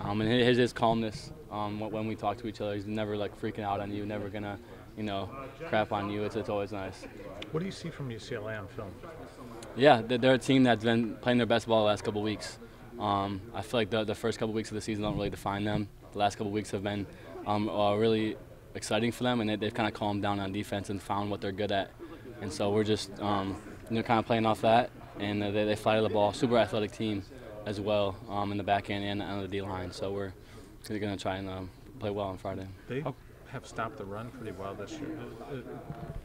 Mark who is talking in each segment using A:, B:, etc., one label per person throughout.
A: And his calmness when we talk to each other, he's never like freaking out on you, never gonna, crap on you. It's always nice.
B: What do you see from UCLA on film?
A: Yeah, they're a team that's been playing their best ball the last couple of weeks. I feel like the first couple of weeks of the season don't really define them. The last couple of weeks have been really exciting for them, and they've kind of calmed down on defense and found what they're good at. And so we're just kind of playing off that, and they fly to the ball. Super athletic team as well in the back end and on the D line. So we're going to try and play well on Friday.
B: They have stopped the run pretty well this year.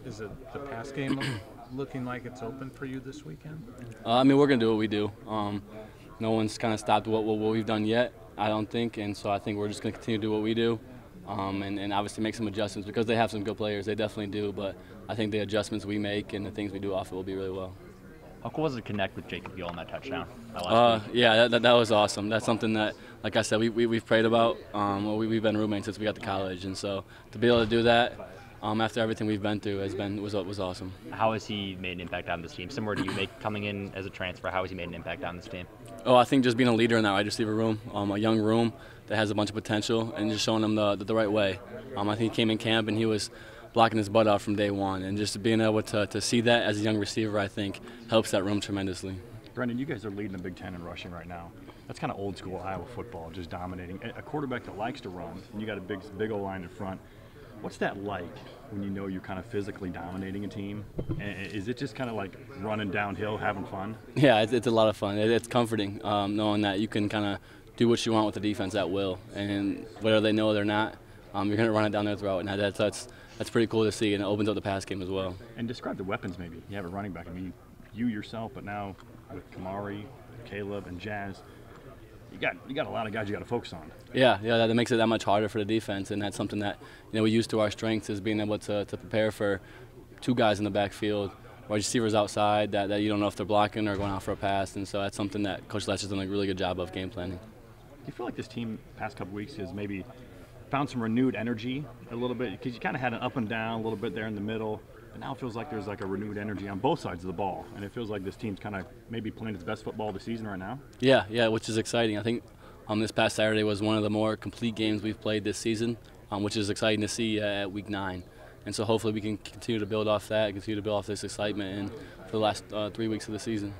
B: Is it the pass game looking like it's open for you this weekend?
A: We're going to do what we do. No one's kind of stopped what we've done yet, I don't think, and so I think we're just going to continue to do what we do and obviously make some adjustments because they have some good players. They definitely do, but I think the adjustments we make and the things we do off it will be really well.
C: How cool was it to connect with Jacob Gill on that touchdown?
A: Yeah, that was awesome. That's something that, like I said, we've prayed about. We've been roommates since we got to college, and so to be able to do that after everything we've been through was awesome.
C: How has he made an impact on this team? Similar to you coming in as a transfer, how has he made an impact on this team?
A: I think just being a leader in that wide receiver room, a young room that has a bunch of potential, and just showing them the right way. I think he came in camp and he was blocking his butt out from day one, and just being able to see that as a young receiver, I think, helps that room tremendously.
D: Brendan, you guys are leading the Big Ten in rushing right now. That's kind of old school Iowa football, just dominating. A quarterback that likes to run, and you got a big old line in front. What's that like when you know you're kind of physically dominating a team? Is it just kind of like running downhill, having fun?
A: Yeah, it's a lot of fun. It's comforting knowing that you can kind of do what you want with the defense at will, and whether they know it or not, you're going to run it down their throat, and that's pretty cool to see, and it opens up the pass game as well.
D: And describe the weapons maybe. You have a running back. I mean, you yourself, but now with Kamari, Caleb, and Jaz, you got a lot of guys you got to focus on.
A: Yeah, that makes it that much harder for the defense, and that's something that we use to our strengths is being able to prepare for two guys in the backfield, wide receivers outside that you don't know if they're blocking or going out for a pass, and so that's something that Coach Letch has done a really good job of game planning.
D: Do you feel like this team past couple weeks has maybe found some renewed energy a little bit? Because you kind of had an up and down a little bit there in the middle, but now it feels like there's like a renewed energy on both sides of the ball, and it feels like this team's kind of maybe playing its best football of the season right now. Yeah,
A: which is exciting. I think this past Saturday was one of the more complete games we've played this season, which is exciting to see at Week 9. And so hopefully we can continue to build off that, continue to build off this excitement and for the last 3 weeks of the season.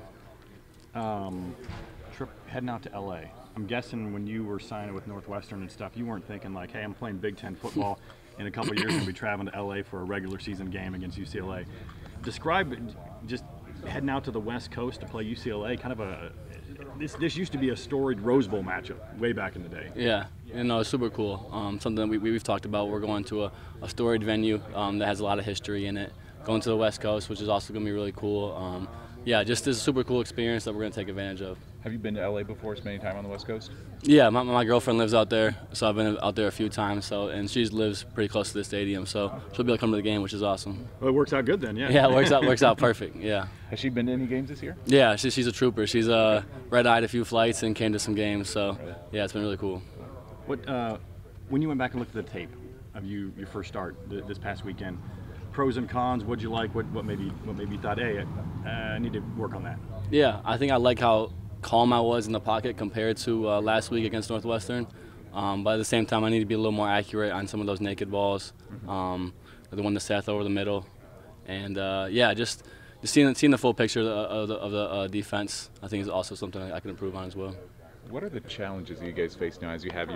D: Trip heading out to LA. I'm guessing when you were signing with Northwestern and stuff, you weren't thinking like, hey, I'm playing Big Ten football. In a couple of years, we'll be traveling to LA for a regular season game against UCLA. Describe just heading out to the West Coast to play UCLA. Kind of this used to be a storied Rose Bowl matchup way back in the day.
A: Yeah, it's super cool. Something that we've talked about. We're going to a storied venue that has a lot of history in it. Going to the West Coast, which is also going to be really cool. Just this super cool experience that we're going to take advantage of.
E: Have you been to LA before, spending time on the West Coast?
A: Yeah, my girlfriend lives out there, so I've been out there a few times. And she lives pretty close to the stadium, so she'll be able to come to the game, which is awesome.
D: Well, it works out good then, yeah.
A: Yeah, it works out perfect. Yeah.
E: Has she been to any games this year?
A: Yeah, she's a trooper. She's red-eyed a few flights and came to some games, so yeah, it's been really cool.
D: When you went back and looked at the tape of your first start this past weekend, pros and cons, what'd you like? What maybe you thought, hey, I need to work on that?
A: Yeah, I think I like how calm I was in the pocket compared to last week against Northwestern. But at the same time, I need to be a little more accurate on some of those naked balls, the one to Seth over the middle, and just seeing the full picture of the defense, I think is also something I can improve on as well.
E: What are the challenges that you guys face now as you have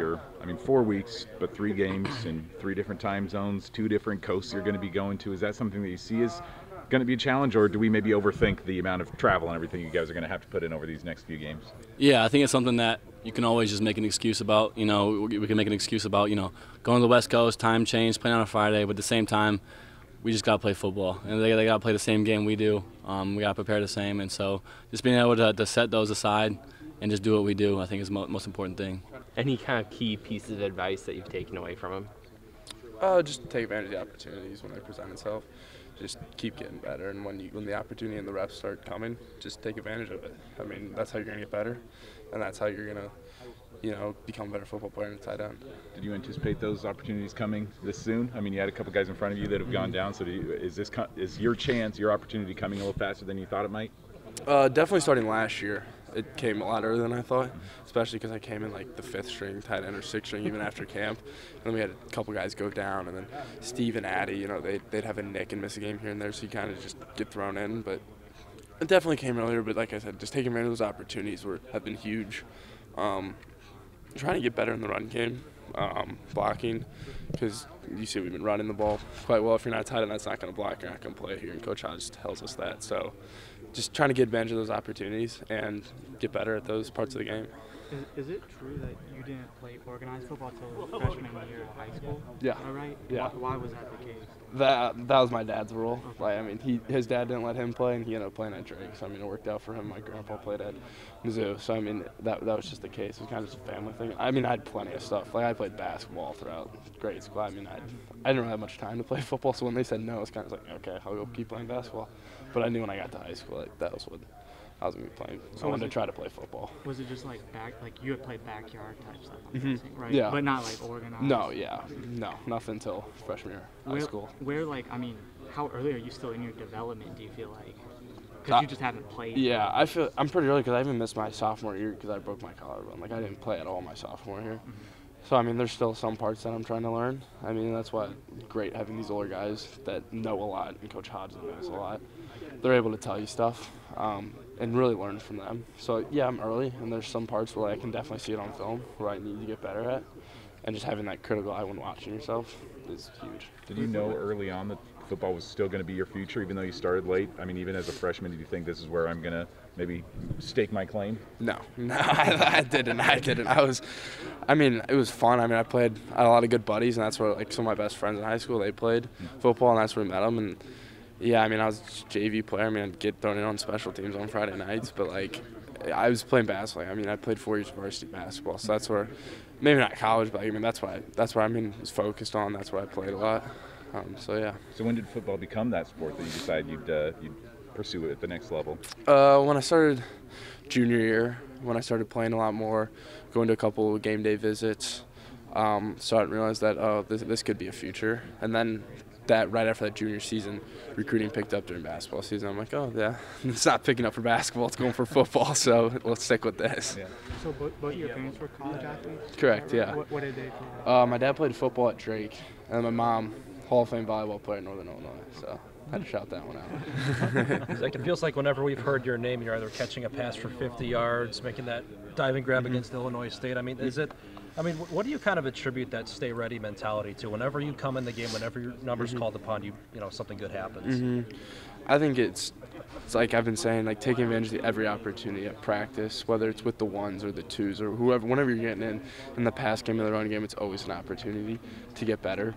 E: 4 weeks, but 3 games in 3 different time zones, 2 different coasts you're going to be going to? Is that something that you see as going to be a challenge, or do we maybe overthink the amount of travel and everything you guys are going to have to put in over these next few games?
A: Yeah, I think it's something that you can always just make an excuse about. We can make an excuse about, going to the West Coast, time change, playing on a Friday, but at the same time, we just got to play football. And they got to play the same game we do. We got to prepare the same. And so just being able to set those aside and just do what we do, I think is the most important thing.
F: Any kind of key pieces of advice that you've taken away from him?
G: Just take advantage of the opportunities when they present itself. Just keep getting better, and when the opportunity and the reps start coming, just take advantage of it. I mean, that's how you're going to get better, and that's how you're going to, become a better football player in the tight end.
E: Did you anticipate those opportunities coming this soon? I mean, you had a couple guys in front of you that have gone down, so is your opportunity coming a little faster than you thought it might?
G: Definitely starting last year. it came a lot earlier than I thought, especially because I came in like the 5th string, tight end, or 6th string even after camp. And then we had a couple guys go down, and then Steve and Addy, you know, they'd have a nick and miss a game here and there, so you kind of just get thrown in. But it definitely came earlier, but like I said, just taking advantage of those opportunities have been huge. Trying to get better in the run game, blocking, because you see we've been running the ball quite well. If you're not tight end, that's not going to block. You're not going to play here, and Coach Hodge tells us that. So just trying to get advantage of those opportunities and get better at those parts of the game.
H: Is it true that you didn't play organized football until freshman year of high school?
G: Yeah.
H: All right?
G: Yeah.
H: Why was that the case?
G: That was my dad's rule. Like, I mean, his dad didn't let him play, and he ended up playing at Drake. So I mean, it worked out for him. My grandpa played at Mizzou. So I mean, that was just the case. It was kind of just a family thing. I mean, I had plenty of stuff. Like I played basketball throughout grade school. I mean, I didn't really have much time to play football. So when they said no, it's kind of like, okay, I'll go keep playing basketball. But I knew when I got to high school, like that was what I was going to be playing. So I wanted to try to play football.
H: Was it just like you had played backyard type stuff, I'm guessing, right?
G: Yeah.
H: But not like organized?
G: No, nothing until freshman year high school.
H: I mean, how early are you still in your development, do you feel like? Because you just haven't played.
G: Yeah, I'm pretty early because I even missed my sophomore year because I broke my collarbone. Like I didn't play at all my sophomore year. So I mean, there's still some parts that I'm trying to learn. I mean, that's why it's great having these older guys that know a lot, and Coach Hodge knows a lot. They're able to tell you stuff and really learn from them. So yeah, I'm early, and there's some parts where I can definitely see it on film where I need to get better at, and just having that critical eye when watching yourself is huge.
E: Did you know early on that football was still going to be your future, even though you started late? I mean, even as a freshman, did you think this is where I'm going to maybe stake my claim?
G: No, I didn't. It was fun. I mean, I had a lot of good buddies, and that's where like some of my best friends in high school, they played football, and that's where we met them. And yeah, I mean, I was a JV player. I mean, I'd get thrown in on special teams on Friday nights, but like I was playing basketball. I mean, I played 4 years of varsity basketball, so that's where, maybe not college, but I mean, that's where was focused on. That's where I played a lot. So yeah.
E: So when did football become that sport that you decided you'd pursue it at the next level?
G: When I started junior year, when I started playing a lot more, going to a couple of game day visits, started to realize that this could be a future. And then right after that junior season, recruiting picked up during basketball season. I'm like, oh yeah, it's not picking up for basketball, it's going for football. So let's stick with this.
E: Yeah.
H: So both your parents were college athletes?
G: Correct. Yeah.
H: What did they play?
G: My dad played football at Drake, and my mom, Hall of Fame volleyball player at Northern Illinois. So I had to shout that one out.
I: It feels like whenever we've heard your name, you're either catching a pass for 50 yards, making that diving grab against Illinois State. I mean, what do you kind of attribute that stay ready mentality to? Whenever you come in the game, whenever your number's called upon, you know something good happens.
G: I think it's like I've been saying, like taking advantage of every opportunity at practice, whether it's with the ones or the twos or whoever. Whenever you're getting in the pass game or the run game, it's always an opportunity to get better.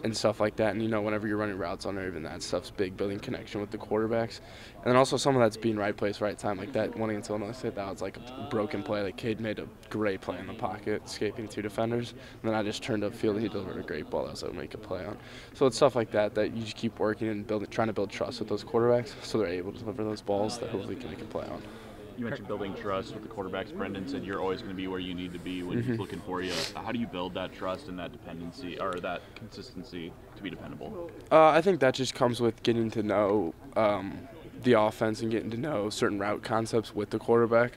G: And stuff like that. And, you know, whenever you're running routes on there, even that stuff's big, building connection with the quarterbacks. And then also some of that's being right place, right time. Like that one against Illinois State, that was like a broken play. Like Cade made a great play in the pocket, escaping 2 defenders. And then I just turned upfield. He delivered a great ball that I was able to make a play on. So it's stuff like that you just keep working and trying to build trust with those quarterbacks so they're able to deliver those balls that hopefully can make a play on.
D: You mentioned building trust with the quarterbacks. Brendan said you're always going to be where you need to be when he's looking for you. How do you build that trust and that dependency or that consistency to be dependable?
G: I think that just comes with getting to know the offense and getting to know certain route concepts with the quarterback.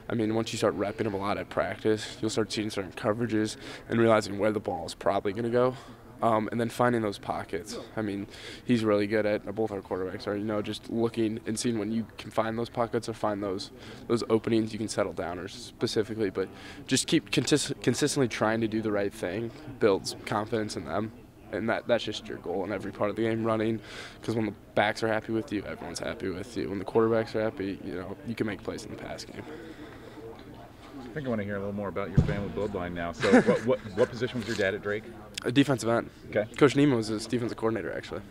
G: I mean, once you start repping him a lot at practice, you'll start seeing certain coverages and realizing where the ball is probably going to go. And then finding those pockets. I mean, he's really good at, both our quarterbacks are, you know, just looking and seeing when you can find those pockets or find those openings you can settle down or specifically. But just keep consistently trying to do the right thing builds confidence in them. And that's just your goal in every part of the game, running. Because when the backs are happy with you, everyone's happy with you. When the quarterbacks are happy, you know, you can make plays in the pass game.
E: I think I want to hear a little more about your family bloodline now. So what position was your dad at Drake?
G: A defensive end.
E: Okay.
G: Coach Neiman was his defensive coordinator, actually.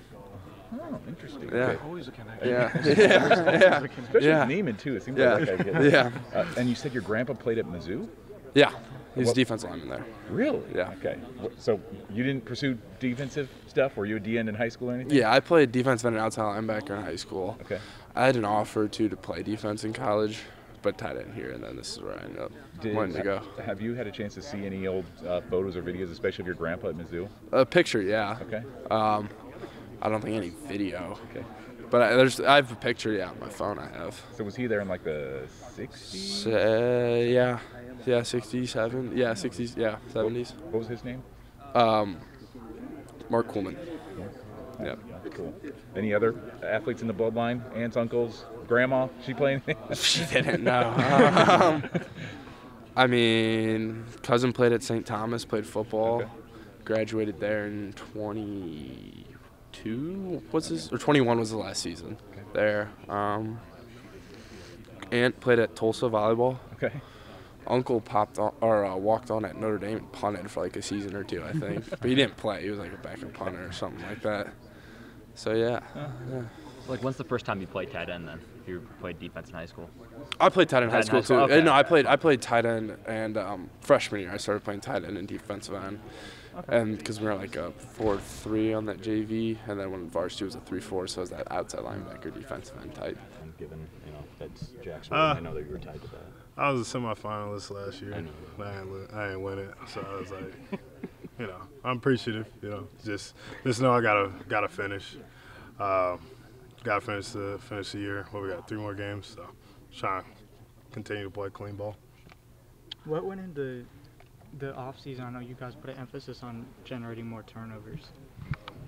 E: Oh, interesting.
G: Yeah.
E: Okay.
B: Always a connection.
G: Yeah.
E: Especially
G: Yeah.
E: with Neiman, too. It seems
G: Yeah.
E: like I get it.
G: Yeah.
E: And you said your grandpa played at Mizzou?
G: Yeah. He's a defensive lineman there.
E: Really?
G: Yeah.
E: Okay. So you didn't pursue defensive stuff? Were you a D-end in high school or anything?
G: Yeah, I played defensive end and outside linebacker in high school.
E: Okay.
G: I had an offer, to play defense in college, but tied in here, and then this is where I ended up wanting to go.
E: Have you had a chance to see any old photos or videos, especially of your grandpa at Mizzou?
G: A picture, yeah.
E: Okay.
G: I don't think any video.
E: Okay.
G: But I have a picture, yeah, on my phone I have.
E: So was he there in like the 60s?
G: Yeah, 67, yeah, 60s, yeah, 70s.
E: What was his name?
G: Mark Coolman. Yeah.
E: Cool. Any other athletes in the bloodline? Aunts, uncles, grandma? She play anything?
G: She didn't know. I mean, cousin played at St. Thomas, played football, graduated there in 22. Or 21 was the last season there. Aunt played at Tulsa volleyball.
E: Okay.
G: Uncle walked on at Notre Dame and punted for like a season or two, I think. But he didn't play. He was like a backup punter or something like that. So yeah.
C: Like, when's the first time you played tight end then? You played defense in high school?
G: I played tight end in high school too.
C: Okay.
G: No, I played tight end, and freshman year I started playing tight end and defensive end. Okay. And because we were like a 4-3 on that JV, and then when varsity was a 3-4, so it was that outside linebacker defensive end type.
D: And given, that's Jackson, I know that you were tied to that.
J: I was a semifinalist last year. I didn't win it, so I was like, I'm appreciative. Just know I gotta finish. Gotta finish the year. We got 3 more games, so trying to continue to play clean ball.
H: What went into the off season? I know you guys put an emphasis on generating more turnovers.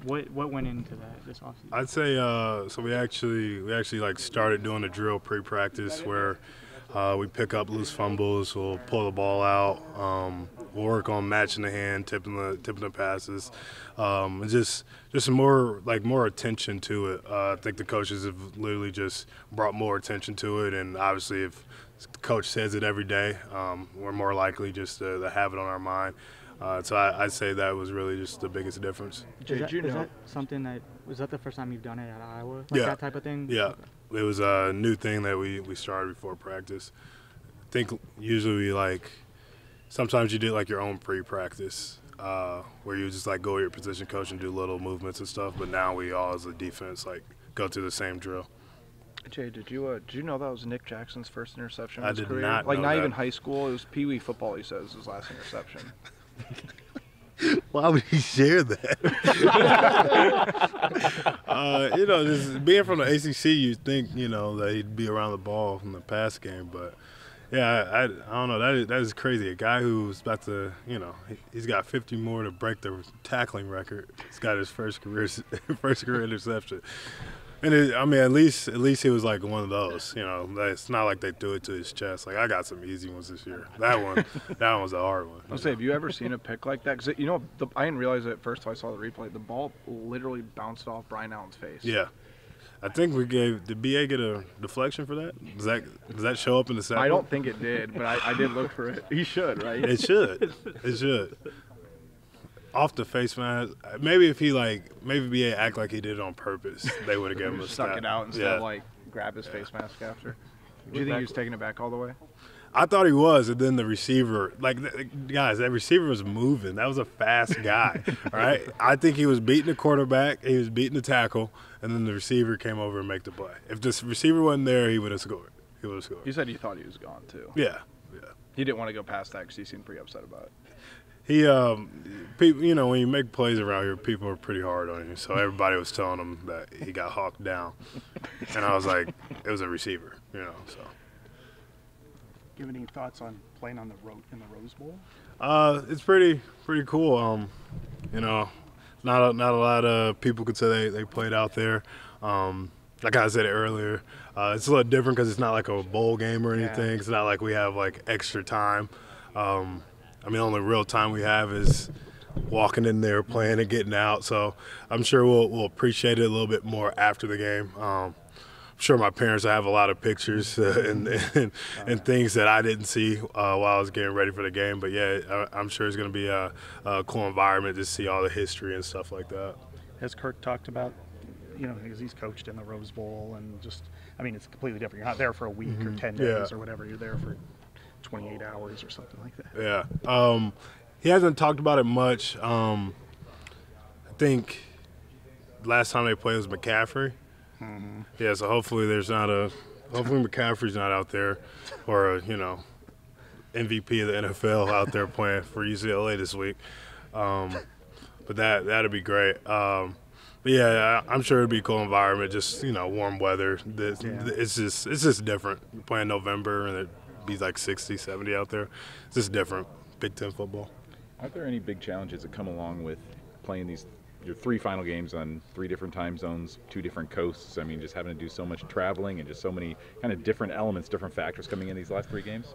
H: What went into that this off season?
J: I'd say so. We actually like started doing a drill pre-practice where we pick up loose fumbles. We'll pull the ball out. We'll work on matching the hand, tipping the passes, and just more attention to it. I think the coaches have literally just brought more attention to it, and obviously if the coach says it every day, we're more likely just to have it on our mind. So I'd say that was really just the biggest difference.
H: Is that something was that the first time you've done it at Iowa? That type of thing?
J: Yeah. It was a new thing that we started before practice. I think usually sometimes you do like your own pre-practice where you just like go with your position coach and do little movements and stuff. But now we all as a defense go through the same drill.
I: Jay, did you know that was Nick Jackson's first interception in his
J: career?
I: career?
J: Not know
I: not
J: that.
I: even high school. It was Pee Wee football. He says his last interception.
J: Why would he share that? Just being from the ACC, you'd think that he'd be around the ball from the pass game, but yeah, I don't know. That is crazy. A guy who's about to, he's got 50 more to break the tackling record. He's got his first career interception. And at least he was like one of those. It's not like they threw it to his chest. Like I got some easy ones this year. That one was a hard one.
I: I'll say, have you ever seen a pick like that? Because I didn't realize it at first until I saw the replay. The ball literally bounced off Brian Allen's face.
J: Yeah, I think did BA get a deflection for that? Does that show up in the sample?
I: I don't think it did, but I did look for it. He should, right?
J: It should. Off the face mask. Maybe if he maybe BA act like he did it on purpose, they would have given him a
I: stuck
J: stat.
I: it out instead of grab his face mask after. Do you think he was taking it back all the way?
J: I thought he was, and then the receiver, guys, that receiver was moving. That was a fast guy, right? I think he was beating the quarterback, he was beating the tackle, and then the receiver came over and make the play. If this receiver wasn't there, he would have scored.
I: You said you thought he was gone too.
J: Yeah.
I: He didn't want to go past that because he seemed pretty upset about it.
J: He, people, when you make plays around here, people are pretty hard on you. So everybody was telling him that he got hawked down, and I was like, it was a receiver, So.
K: Do you have any thoughts on playing in the Rose Bowl?
J: It's pretty cool. Not a lot of people could say they played out there. Like I said it earlier, it's a little different because it's not like a bowl game or anything. Yeah. It's not like we have extra time. The only real time we have is walking in there, playing and getting out. So I'm sure we'll appreciate it a little bit more after the game. I'm sure my parents have a lot of pictures and things that I didn't see while I was getting ready for the game. But yeah, I'm sure it's going to be a cool environment to see all the history and stuff like that.
K: Has Kirk talked about, because he's coached in the Rose Bowl and just, it's completely different. You're not there for a week or 10 days or whatever. You're there for 28 hours or something like that.
J: Yeah. He hasn't talked about it much. I think last time they played was McCaffrey. Mm-hmm. Yeah, so hopefully McCaffrey's not out there or MVP of the NFL out there playing for UCLA this week. But that'd be great. But yeah, I'm sure it'd be a cool environment. Just warm weather. It's just different. You're playing November and it'd be like 60, 70 out there. It's just different. Big Ten football.
E: Are there any big challenges that come along with playing your 3 final games on 3 different time zones, 2 different coasts? I mean, just having to do so much traveling and just so many kind of different elements, different factors coming in these last 3 games.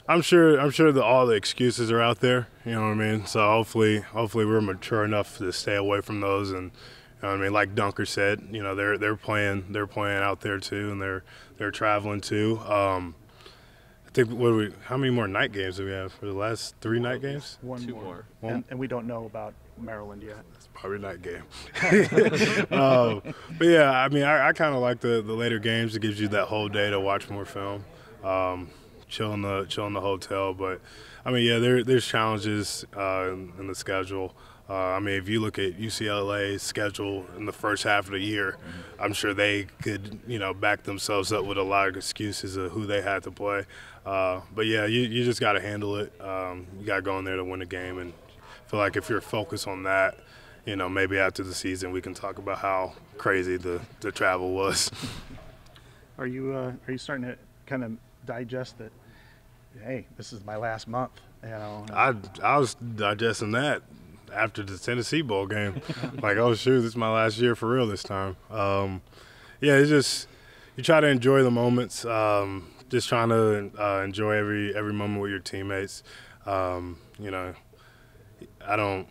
J: I'm sure that all the excuses are out there. You know what I mean? So hopefully we're mature enough to stay away from those. And you know what I mean, like Dunker said, they're playing out there too, and they're traveling too. I think how many more night games do we have for the last 3 night games?
K: Two more. And we don't know about Maryland yet.
J: It's probably a night game. But yeah, I mean, I kind of like the later games. It gives you that whole day to watch more film. Chill in the hotel, but I mean, yeah, there's challenges in the schedule. I mean, if you look at UCLA's schedule in the first half of the year, I'm sure they could, back themselves up with a lot of excuses of who they had to play. But yeah, you just got to handle it. You got to go in there to win a game, and I feel like if you're focused on that, maybe after the season we can talk about how crazy the travel was.
K: Are you starting to kind of digest that? Hey, this is my last month.
J: I was digesting that after the Tennessee bowl game. Like, oh shoot, this is my last year for real this time. Yeah, it's just you try to enjoy the moments. Just trying to enjoy every moment with your teammates. I don't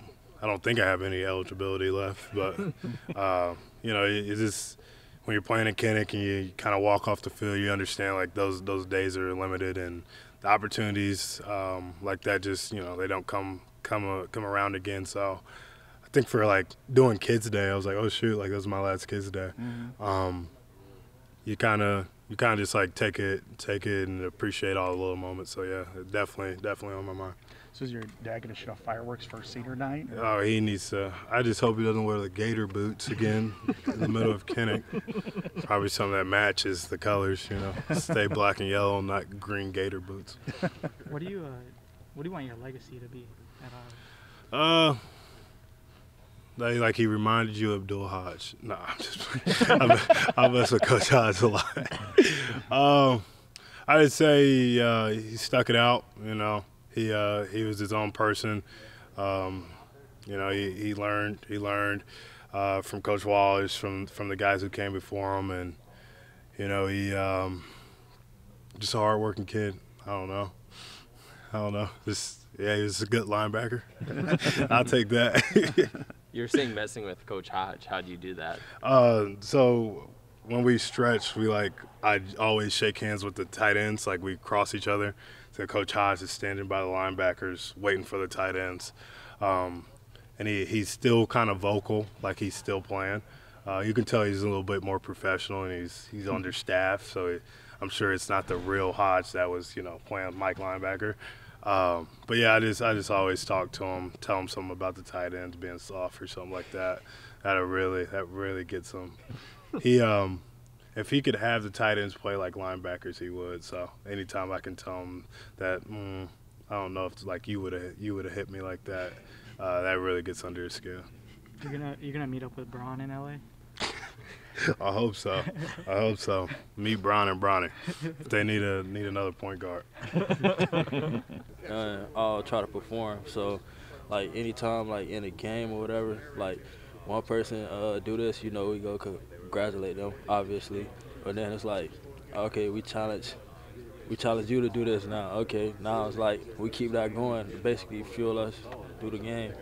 J: think I have any eligibility left, but it's just when you're playing in Kinnick and you kind of walk off the field, you understand like those days are limited, and the opportunities like that just they don't come around again. So I think for like doing Kids Day, I was like, oh shoot, like this is my last Kids Day. You kind of just like take it and appreciate all the little moments. So yeah, definitely on my mind.
K: So is your dad going to shoot off fireworks for senior night?
J: Oh, he needs to. I just hope he doesn't wear the gator boots again in the middle of Kinnick. Probably something that matches the colors, Stay black and yellow, not green gator boots.
H: What do you want your legacy to be at Iowa?
J: Like he reminded you of Abdul Hodge. No, I'm just I mess with Coach Hodge a lot. I would say he stuck it out, He was his own person. He learned from Coach Wallace, from the guys who came before him, and he just a hardworking kid. I don't know. He was a good linebacker. I'll take that.
F: You were saying messing with Coach Hodge. How do you do that?
J: So when we stretch, I always shake hands with the tight ends, like we cross each other. So Coach Hodge is standing by the linebackers, waiting for the tight ends, and he's still kind of vocal, like he's still playing. You can tell he's a little bit more professional, and he's understaffed. So I'm sure it's not the real Hodge that was playing Mike linebacker. But yeah, I just always talk to him, tell him something about the tight ends being soft or something like that. That really gets him. If he could have the tight ends play like linebackers, he would. So anytime I can tell him that, I don't know if like you would have hit me like that, that really gets under his skin.
H: You're gonna meet up with Braun in LA?
J: I hope so. Meet Braun and Bronny. If they need another point guard.
L: I'll try to perform. So, like anytime, like in a game or whatever, like one person do this, we go congratulate them, obviously. But then it's like, okay, we challenge you to do this now. Okay, now it's like we keep that going, basically fuel us through the game.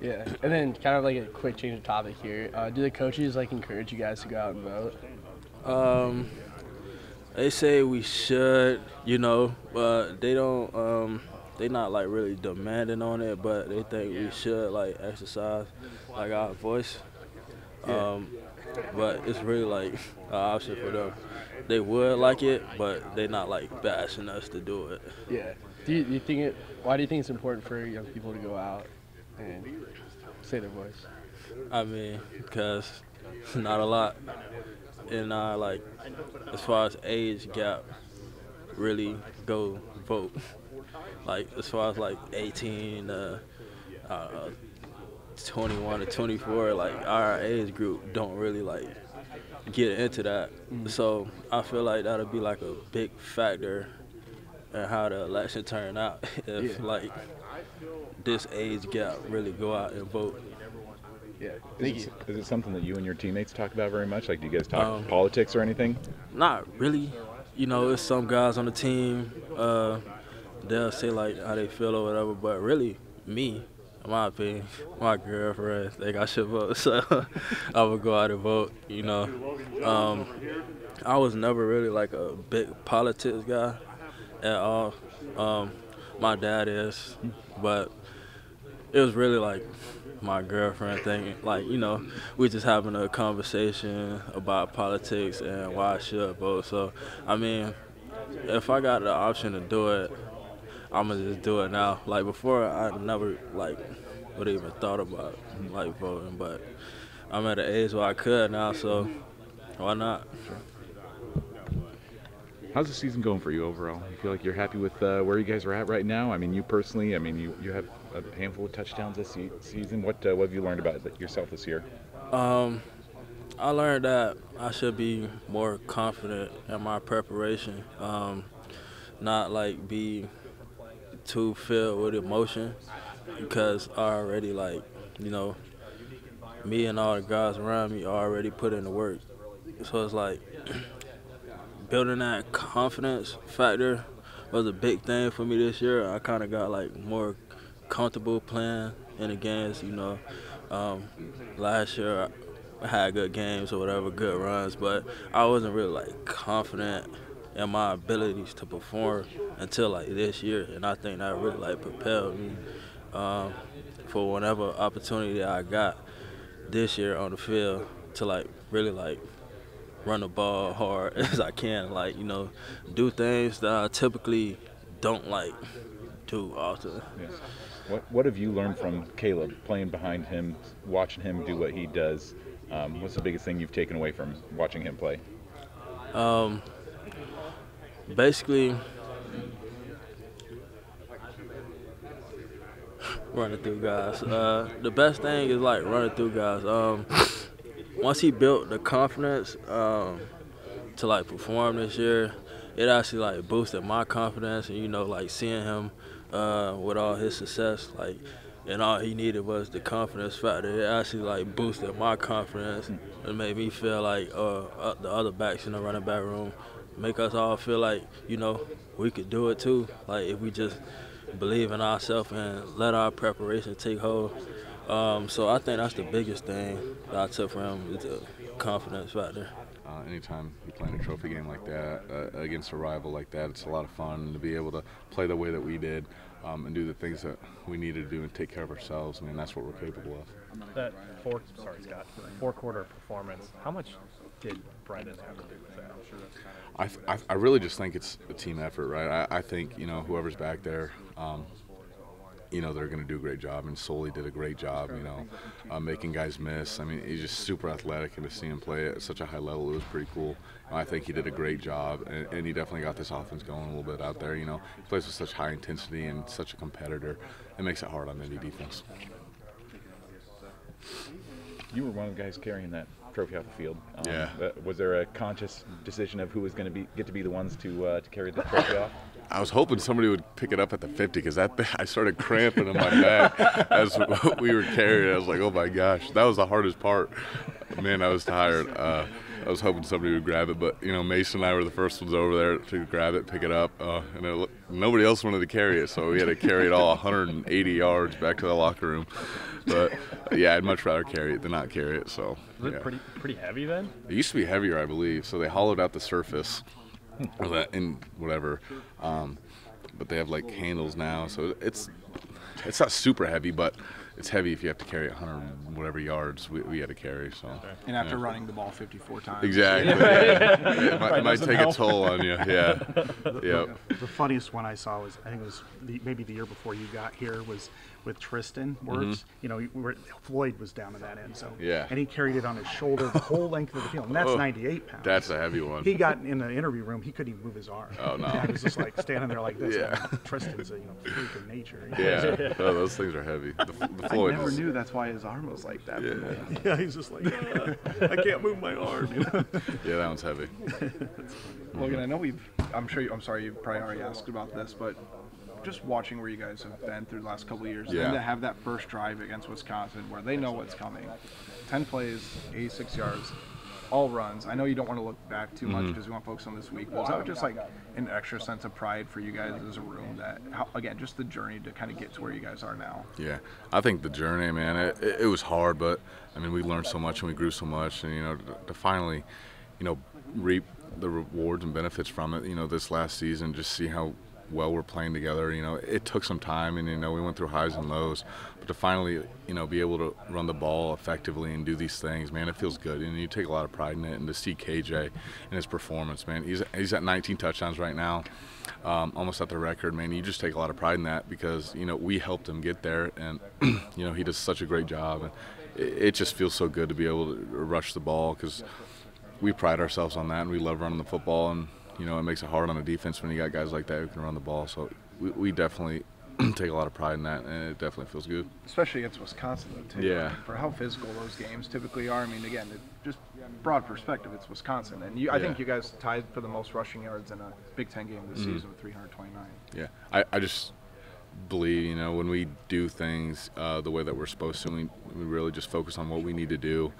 F: Yeah, and then kind of like a quick change of topic here. Do the coaches encourage you guys to go out and vote?
L: They say we should, but they don't. They not like really demanding on it, but they think we should like exercise like our voice.
F: Yeah.
L: But it's really like an option for them. They would like it, but they're not like bashing us to do it.
F: Yeah. Why do you think it's important for young people to go out and say their voice?
L: I mean, because not a lot in our, like, as far as age gap, really go vote. Like, as far as, like, 18, 21 to 24, like our age group don't really like get into that. So I feel like that'll be like a big factor in how the election turn out if like this age gap really go out and vote.
E: Yeah. Is it something that you and your teammates talk about very much? Like, do you guys talk politics or anything?
L: Not really. You know, there's some guys on the team, they'll say like how they feel or whatever, but really me, in my opinion, my girlfriend think I should vote, so I would go out and vote, you know. I was never really like a big politics guy at all. My dad is, but it was really like my girlfriend thing, like, you know, we just having a conversation about politics and why I should vote. So, I mean, if I got the option to do it, I'm gonna just do it now. Like before, I never like would even thought about like voting, but I'm at an age where I could now, so why not?
E: How's the season going for you overall? You feel like you're happy with where you guys are at right now? I mean, you personally, I mean, you have a handful of touchdowns this season. What have you learned about yourself this year?
L: I learned that I should be more confident in my preparation, not like be too filled with emotion, because I already, like, you know, me and all the guys around me already put in the work. So it's like building that confidence factor was a big thing for me this year. I kind of got like more comfortable playing in the games, you know. Last year I had good games or whatever, good runs, but I wasn't really like confident in my abilities to perform until like this year, and I think that really like propelled me for whatever opportunity I got this year on the field to like really like run the ball hard as I can, like, you know, do things that I typically don't like do often.
E: Yes. What have you learned from Caleb, playing behind him, watching him do what he does? What's the biggest thing you've taken away from watching him play?
L: Basically, running through guys. The best thing is like running through guys. Once he built the confidence to like perform this year, it actually like boosted my confidence, and, you know, like seeing him with all his success, like, and all he needed was the confidence factor. It actually like boosted my confidence and made me feel like the other backs in the running back room make us all feel like, you know, we could do it too. Like if we just believe in ourselves and let our preparation take hold. So I think that's the biggest thing that I took from him, is the confidence factor.
M: Anytime you play in a trophy game like that, against a rival like that, it's a lot of fun. And to be able to play the way that we did and do the things that we needed to do and take care of ourselves, I mean, that's what we're capable of.
I: That four-quarter performance, how much did Brendan have to do with that? I'm sure that's kind of...
M: I really just think it's a team effort, right? I think, you know, whoever's back there, you know, they're going to do a great job, and Sully did a great job, you know, making guys miss. I mean, he's just super athletic, and to see him play at such a high level, it was pretty cool. I think he did a great job, and he definitely got this offense going a little bit out there, you know. He plays with such high intensity and such a competitor. It makes it hard on any defense.
E: You were one of the guys carrying that trophy off the field.
M: Yeah.
E: Was there a conscious decision of who was going to get to be the ones to carry the trophy off?
M: I was hoping somebody would pick it up at the 50, because I started cramping in my back as we were carrying it. I was like, oh my gosh, that was the hardest part. Man, I was tired. I was hoping somebody would grab it, but, you know, Mason and I were the first ones over there to grab it, pick it up, and nobody else wanted to carry it, so we had to carry it all 180 yards back to the locker room. But yeah, I'd much rather carry it than not carry it. So
I: was it pretty heavy then?
M: It used to be heavier, I believe. So they hollowed out the surface, and whatever. But they have like handles now, so it's not super heavy, but it's heavy if you have to carry 100 whatever yards we had to carry. So
N: and after running the ball 54 times.
M: Exactly. It might take a toll on you. Yeah. Yep.
K: The funniest one I saw was, I think it was maybe the year before you got here, was with Tristan Wirtz. You know, Floyd was down in that end zone.
M: Yeah.
K: And he carried it on his shoulder the whole length of the field, and that's 98 pounds.
M: That's a heavy one.
K: He got in the interview room, he couldn't even move his arm.
M: Oh no.
K: He was just like standing there like this.
M: Yeah.
K: Tristan's a freak of nature.
M: Yeah. Oh, those things are heavy. The Floyd
O: never
M: was-
O: knew that's why his arm was like that.
M: Yeah.
J: Yeah, he's just like, I can't move my arm. You know?
M: Yeah, that one's heavy.
O: Logan, I know I'm sorry you've probably already asked about this, but just watching where you guys have been through the last couple of years,
M: Yeah.
O: and to have that first drive against Wisconsin where they know what's coming, 10 plays, 86 yards, all runs. I know you don't want to look back too much because we want to focus on this week, but is that just like an extra sense of pride for you guys as a room that, again, just the journey to kind of get to where you guys are now?
M: Yeah, I think the journey, man, it was hard, but I mean, we learned so much and we grew so much, and to finally, reap the rewards and benefits from it, this last season, just see how well we're playing together. It took some time, and we went through highs and lows, but to finally, be able to run the ball effectively and do these things, man, it feels good, and you take a lot of pride in it. And to see KJ and his performance, man, he's at 19 touchdowns right now, almost at the record, man. You just take a lot of pride in that because we helped him get there, and he does such a great job, and it just feels so good to be able to rush the ball because we pride ourselves on that, and we love running the football, and it makes it hard on the defense when you got guys like that who can run the ball. So we definitely take a lot of pride in that, and it definitely feels good.
O: Especially against Wisconsin, though, too.
M: Yeah.
O: For how physical those games typically are. I mean, again, just broad perspective, it's Wisconsin. And I think you guys tied for the most rushing yards in a Big Ten game this season with 329.
M: Yeah. I just believe, when we do things the way that we're supposed to, we really just focus on what we need to do.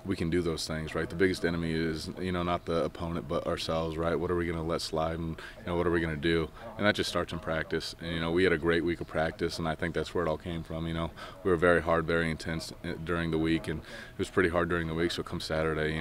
M: We can do those things, right? The biggest enemy is, not the opponent, but ourselves, right? What are we going to let slide, and what are we going to do? And that just starts in practice. And we had a great week of practice, and I think that's where it all came from. We were very hard, very intense during the week, and it was pretty hard during the week. So come Saturday,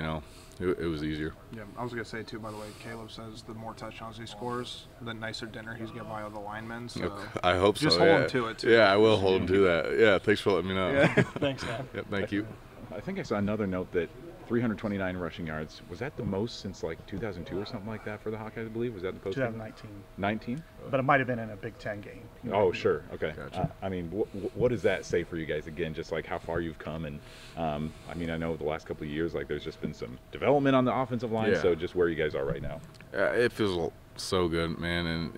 M: it was easier.
O: Yeah, I was going to say, too, by the way, Caleb says the more touchdowns he scores, the nicer dinner he's going to buy all the linemen. So
M: I hope so.
O: Just hold him to it, too.
M: Yeah, I will hold him to that. Yeah, thanks for letting me know.
O: Yeah. Thanks, man.
M: Yep, thank you.
E: I think I saw another note that 329 rushing yards. Was that the most since like 2002 or something like that for the Hawkeyes, I believe? Was that the post?
K: 2019.
E: 19?
K: But it might have been in a Big Ten game.
E: Oh, sure. Okay.
M: Gotcha.
E: I mean, what does that say for you guys? Again, just like how far you've come, and I mean, I know the last couple of years, like there's just been some development on the offensive line.
M: Yeah.
E: So just where you guys are right now.
M: It feels so good, man, and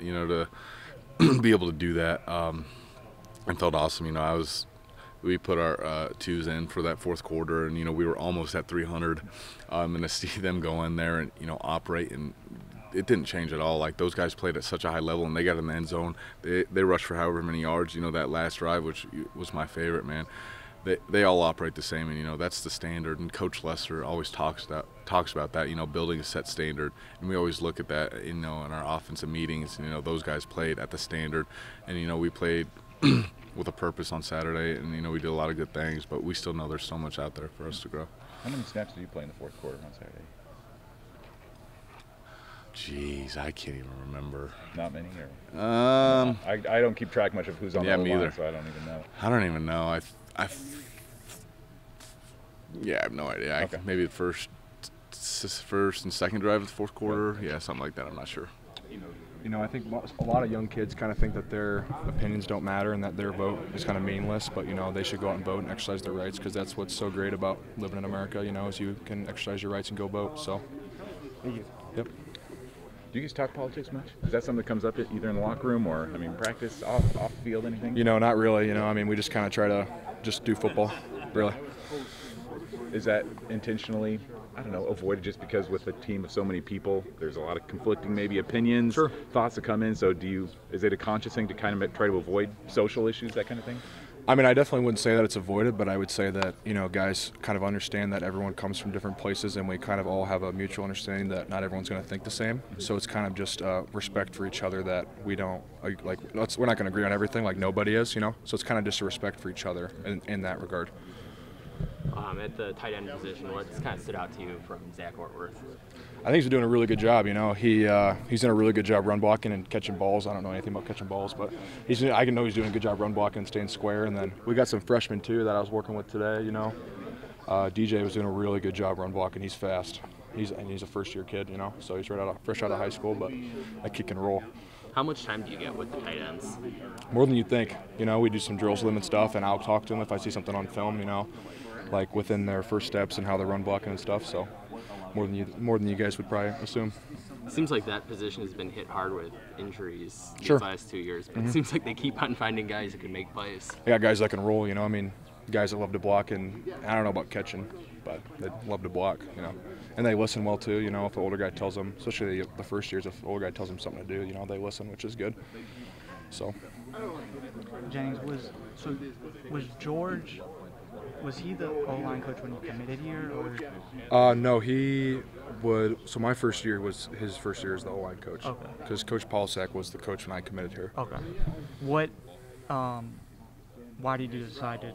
M: to be able to do that, it felt awesome. We put our twos in for that fourth quarter, and we were almost at 300, and to see them go in there and operate, and it didn't change at all. Like, those guys played at such a high level, and they got in the end zone. They rushed for however many yards. That last drive, which was my favorite, man. They all operate the same, and that's the standard. And Coach Lester always talks about that, building a set standard, and we always look at that, in our offensive meetings. Those guys played at the standard, and we played with a purpose on Saturday, and we did a lot of good things, but we still know there's so much out there for us to grow.
E: How many snaps did you play in the fourth quarter on Saturday?
M: Jeez, I can't even remember.
E: Not many, or? I don't keep track much of who's on the
M: me
E: line,
M: either.
E: so I don't even know.
M: I don't even know. I have no idea.
E: Okay.
M: Maybe the first and second drive of the fourth quarter. Yeah, something like that. I'm not sure.
P: I think a lot of young kids kind of think that their opinions don't matter and that their vote is kind of meaningless, but, they should go out and vote and exercise their rights, because that's what's so great about living in America, is you can exercise your rights and go vote, so.
E: Thank you.
P: Yep.
E: Do you guys talk politics much? Is that something that comes up either in the locker room or, practice, off field, anything?
P: Not really, we just kind of try to just do football, really.
E: Is that intentionally, avoided just because with a team of so many people, there's a lot of conflicting maybe opinions, thoughts that come in, so is it a conscious thing to kind of try to avoid social issues, that kind of thing?
P: I definitely wouldn't say that it's avoided, but I would say that, guys kind of understand that everyone comes from different places, and we kind of all have a mutual understanding that not everyone's going to think the same. So it's kind of just respect for each other, that we don't, we're not going to agree on everything, like nobody is, So it's kind of just a respect for each other in that regard.
C: At the tight end position, what's kind of stood out to you from Zach Ortwerth?
P: I think he's doing a really good job. He's done a really good job run blocking and catching balls. I don't know anything about catching balls, but I can know he's doing a good job run blocking and staying square. And then we got some freshmen too that I was working with today. DJ was doing a really good job run blocking. He's fast. He's a first-year kid. So he's fresh out of high school, but I kick and roll.
C: How much time do you get with the tight ends?
P: More than you think. We do some drills with them and stuff, and I'll talk to them if I see something on film. Like within their first steps and how they're run blocking and stuff. So more than you guys would probably assume.
Q: It seems like that position has been hit hard with injuries
P: Sure.
Q: these last 2 years, but it seems like they keep on finding guys who can make plays.
P: They got guys that can roll, you know. I mean, guys that love to block, and I don't know about catching, but they love to block, you know. And they listen well too, you know. If an older guy tells them, especially the first years, if an older guy tells them something to do, you know, they listen, which is good. So.
H: Jennings, was George? Was he the O-line coach when you committed here, or?
P: No, he would. So my first year was his first year as the O-line coach.
H: Okay.
P: Because Coach Polsak was the coach when I committed here.
H: Okay. What? Why did you decide to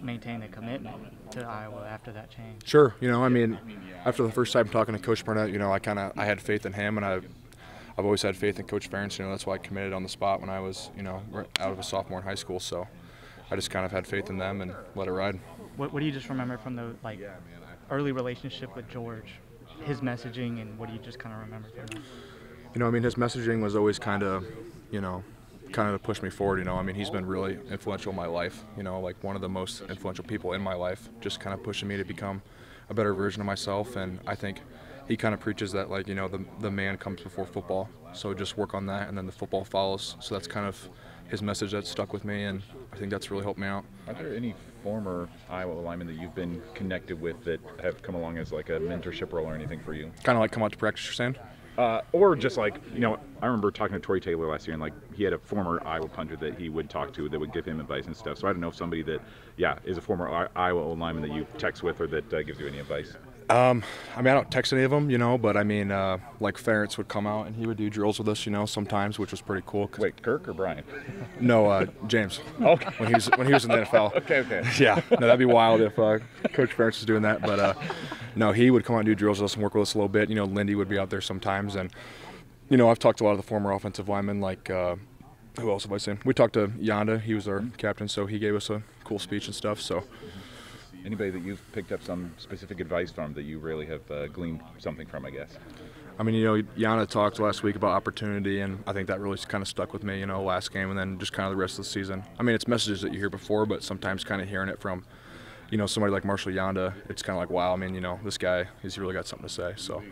H: maintain the commitment to Iowa after that change?
P: Sure. You know, I mean, after the first time talking to Coach Burnett, you know, I had faith in him, and I've always had faith in Coach Ferentz. You know, that's why I committed on the spot when I was, you know, out of a sophomore in high school. So I just kind of had faith in them and let it ride.
H: What do you just remember from the early relationship with George, his messaging, and what do you just kind of remember from that?
P: You know, I mean, his messaging was always kind of, you know, kind of to push me forward. You know, I mean, he's been really influential in my life. You know, like one of the most influential people in my life, just kind of pushing me to become a better version of myself. And I think he kind of preaches that, like, you know, the man comes before football. So just work on that, and then the football follows. So that's kind of his message that stuck with me, and I think that's really helped me out.
E: Are there any former Iowa linemen that you've been connected with that have come along as like a mentorship role or anything for you?
P: Kind of like come out to practice, you're saying?
E: Or just like, you know, I remember talking to Torrey Taylor last year, and like he had a former Iowa punter that he would talk to that would give him advice and stuff. So I don't know if somebody that, is a former Iowa lineman that you text with or that gives you any advice.
P: I mean, I don't text any of them, you know, but I mean, like Ferentz would come out and he would do drills with us, you know, sometimes, which was pretty cool.
E: Wait, Kirk or Brian?
P: No, James.
E: Okay.
P: When he was in the NFL.
E: Okay.
P: Yeah, no, that'd be wild if Coach Ferentz was doing that, but no, he would come out and do drills with us and work with us a little bit. You know, Lindy would be out there sometimes, and you know, I've talked to a lot of the former offensive linemen, like who else have I seen? We talked to Yanda. He was our captain, so he gave us a cool speech and stuff. So.
E: Anybody that you've picked up some specific advice from that you really have gleaned something from, I guess?
P: I mean, you know, Yana talked last week about opportunity, and I think that really kind of stuck with me, you know, last game and then just kind of the rest of the season. I mean, it's messages that you hear before, but sometimes kind of hearing it from, you know, somebody like Marshall Yanda, it's kind of like, wow, I mean, you know, this guy, he's really got something to say. So